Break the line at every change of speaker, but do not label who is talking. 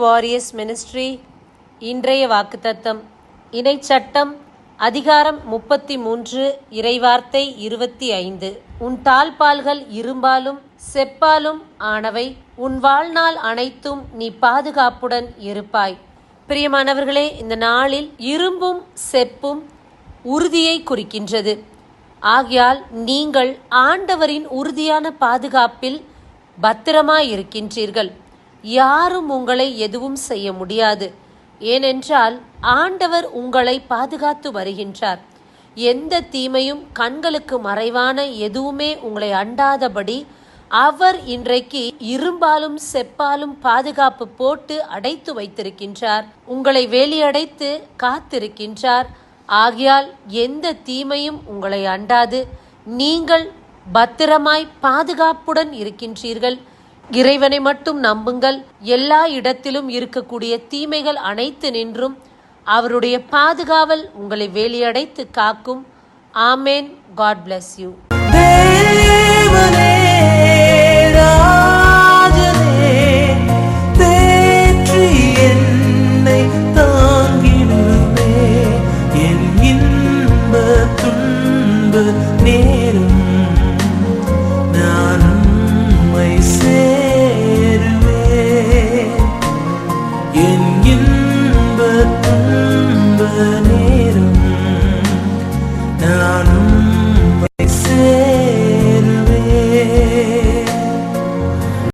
Warriors ministry. இன்றைய வாக்குத்தத்தம் இணைச்சட்டம் அதிகாரம் 33 இறைவார்த்தை 25. உன் தாழ்பால்கள் இரும்பாலும் செப்பாலும் ஆனவை, உன் வாழ்நாள் அனைத்தும் நீ பாதுகாப்புடன் இருப்பாய். பிரியமானவர்களே, இந்த நாளில் இரும்பும் செப்பும் உறுதியை குறிக்கின்றது. ஆகையால் நீங்கள் ஆண்டவரின் உறுதியான பாதுகாப்பில் பத்திரமாயிருக்கின்றீர்கள். யாரும் உங்களை எதுவும் செய்ய முடியாது. ஏனென்றால் ஆண்டவர் உங்களை பாதுகாத்து வருகின்றார். எந்த தீமையும் கண்களுக்கு மறைவான எதுவுமே உங்களை அண்டாதபடி அவர் இன்றைக்கு இரும்பாலும் செப்பாலும் பாதுகாப்பு போட்டு அடைத்து வைத்திருக்கின்றார். உங்களை வேலியடைத்து காத்திருக்கின்றார். ஆகையால் எந்த தீமையும் உங்களை அண்டாது. நீங்கள் பத்திரமாய் பாதுகாப்புடன் இருக்கின்றீர்கள். இறைவனை மட்டும் நம்புங்கள். எல்லா இடத்திலும் இருக்கக்கூடிய தீமைகள் அனைத்து நின்றும் அவருடைய பாதுகாவல் உங்களை வேலியடைத்து காக்கும். ஆமேன். God bless you.